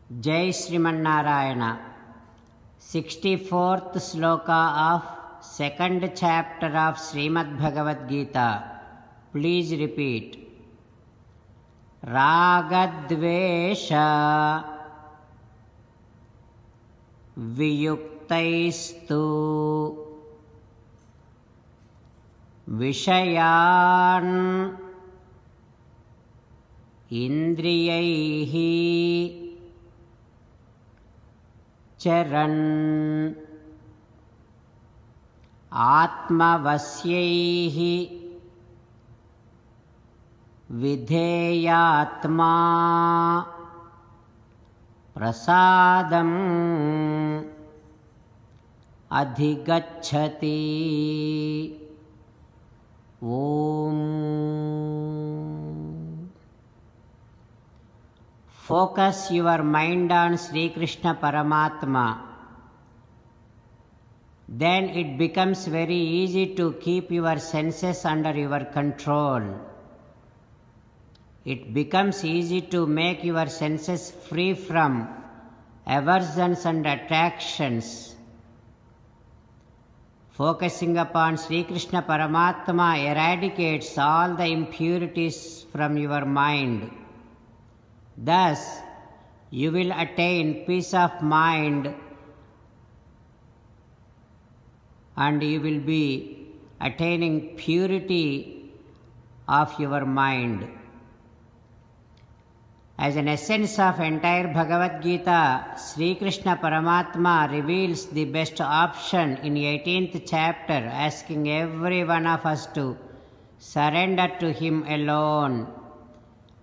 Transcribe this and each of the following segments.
Jai Srimanarayana. 64th sloka of 2nd chapter of Srimad Bhagavad Gita. Please repeat. Ragadvesha viyuktaistu vishayan indriyaihi चरन् आत्मवस्यैहि विधेयात्मा प्रसादम् अधिगच्छति। Om. Focus your mind on Sri Krishna Paramatma. Then it becomes very easy to keep your senses under your control. It becomes easy to make your senses free from aversions and attractions. Focusing upon Sri Krishna Paramatma eradicates all the impurities from your mind. Thus, you will attain peace of mind and you will be attaining purity of your mind. As an essence of entire Bhagavad Gita, Sri Krishna Paramatma reveals the best option in 18th chapter, asking every one of us to surrender to Him alone.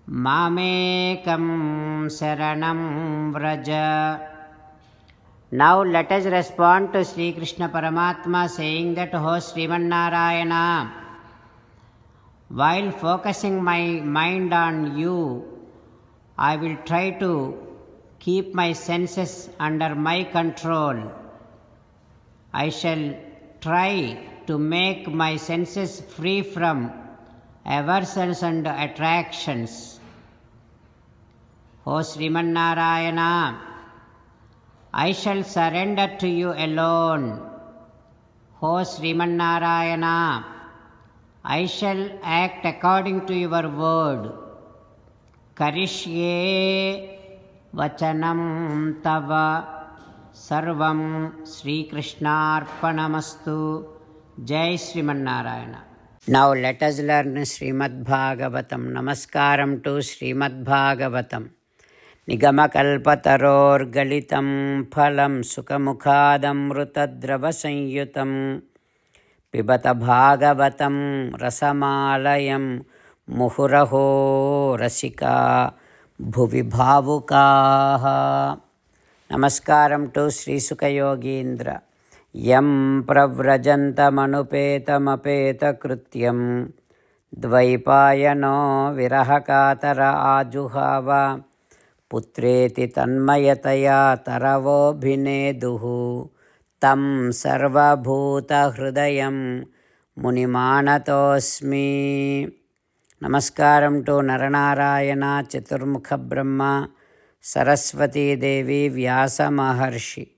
Mamekam Saranam Vraja. Now let us respond to Sri Krishna Paramatma saying that, O Srimanarayana, while focusing my mind on you, I will try to keep my senses under my control. I shall try to make my senses free from aversions and attractions. O Srimanarayana, I shall surrender to you alone. O Srimanarayana, I shall act according to your word. Karishye vachanam tava sarvam Sri Krishnarpanamastu. Jai Srimanarayana. Now let us learn Srimad Bhagavatam. Namaskaram to Srimad Bhagavatam. Nigamakalpataror galitam phalam sukamukhadamrutadrava sanyutam pibata bhagavatam rasamalayam muhuraho rasika bhuvi bhavukaha. Namaskaram to Sri Sukha Yogindra. Yam pravrajantamanupeta krityam dvaipayano virahakatara ajuhava putreti tanmayataya taravo bhineduhu tam sarvabhuta hrudayam munimanatosmi. Namaskaram to Naranarayana, Chaturmukha Brahma, Saraswati Devi, Vyasa Maharshi.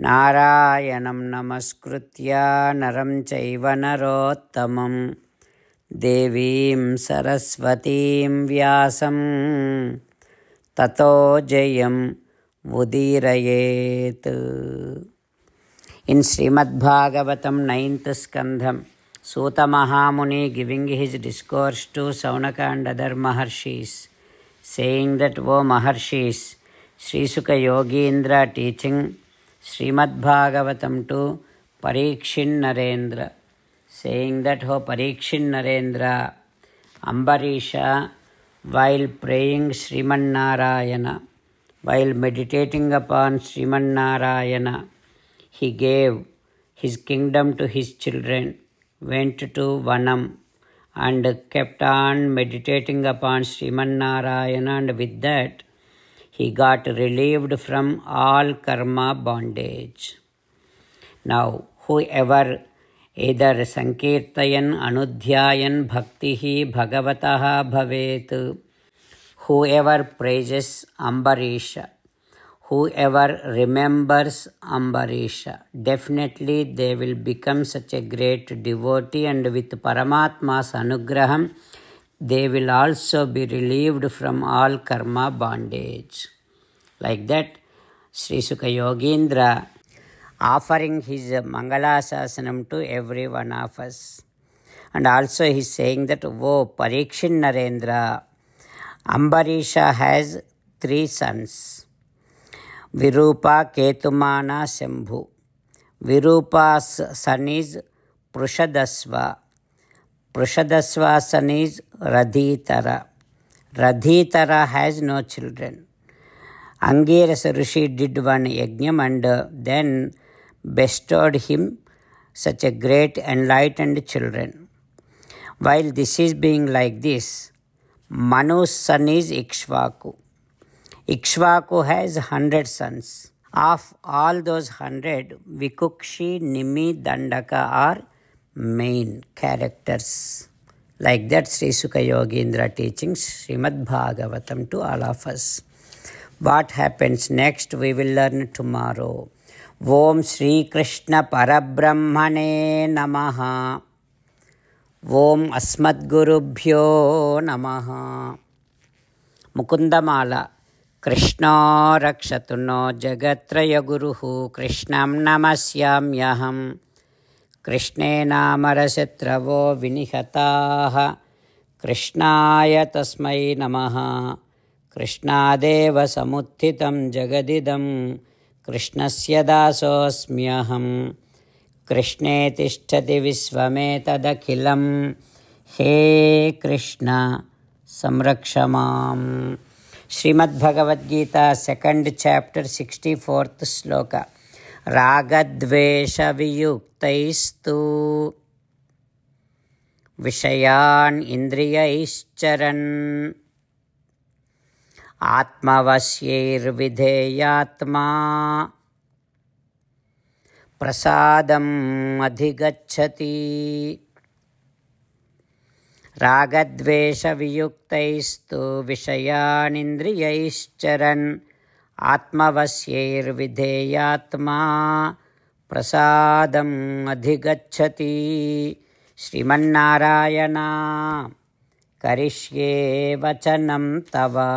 Narayanam namaskritya naram chaiva narottamam devim saraswatim vyasam tato jayam udirayet. In Srimad Bhagavatam 9th Skandham, Suta Mahamuni giving his discourse to Saunaka and other Maharshis, saying that, O Maharshis, Sri Sukha Yogindra teaching Srimad Bhagavatam to Parikshin Narendra, saying that, O Parikshin Narendra, Ambarisha, while praying Srimanarayana, while meditating upon Srimanarayana, he gave his kingdom to his children, went to Vanam and kept on meditating upon Srimanarayana, and with that he got relieved from all karma bondage. Now, whoever either Sankirtayan Anudhyayan Bhaktihi Bhagavataha Bhavet, whoever praises Ambarisha, whoever remembers Ambarisha, definitely they will become such a great devotee, and with Paramatma's anugraham, they will also be relieved from all karma bondage. Like that, Sri Sukha Yogindra offering his Mangalasasanam to every one of us. And also he is saying that, "Oh, Parikshin Narendra, Ambarisha has 3 sons. Virupa, Ketumana, Shambhu. Virupa's son is Prushadasva. Prushadasva's son is Radhitara. Radhitara has no children. Angirasa Rishi did one yajnam and then bestowed him such a great enlightened children. While this is being like this, Manu's son is Ikshvaku. Ikshvaku has 100 sons. Of all those 100, Vikukshi, Nimi, Dandaka are main characters." Like that, Sri Sukha Yogindra teaching Srimad Bhagavatam to all of us. What happens next, we will learn tomorrow. Om Sri Krishna Parabrahmane Namaha. Om Asmadgurubhyo Namaha. Mukundamala. Krishna rakshatu no jagatraya guruhu Krishnam namasyamyaham. Krishne namarasyatravo vinihataha. Krishnaya tasmai namaha. Krishnadeva samuthitam jagadidam. Krishnasya dasosmyaham. Krishne tishtati visvametadakhilam. He Krishna samrakshamam. Srimad Bhagavad Gita, 2nd chapter, 64th sloka. Ragadvesha viyuktaistu vishayan indriyaischaran atmavasyair vidheyatma prasadam adhigacchati. Ragadvesha viyuktaistu vishayanindriyaischaran atmavasyair vidheyatma prasadam adhigacchati. Srimannarayana karishye vachanam tava.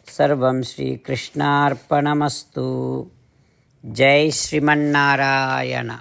Sarvam Shri Krishnarpanamastu. Jai Srimannarayana.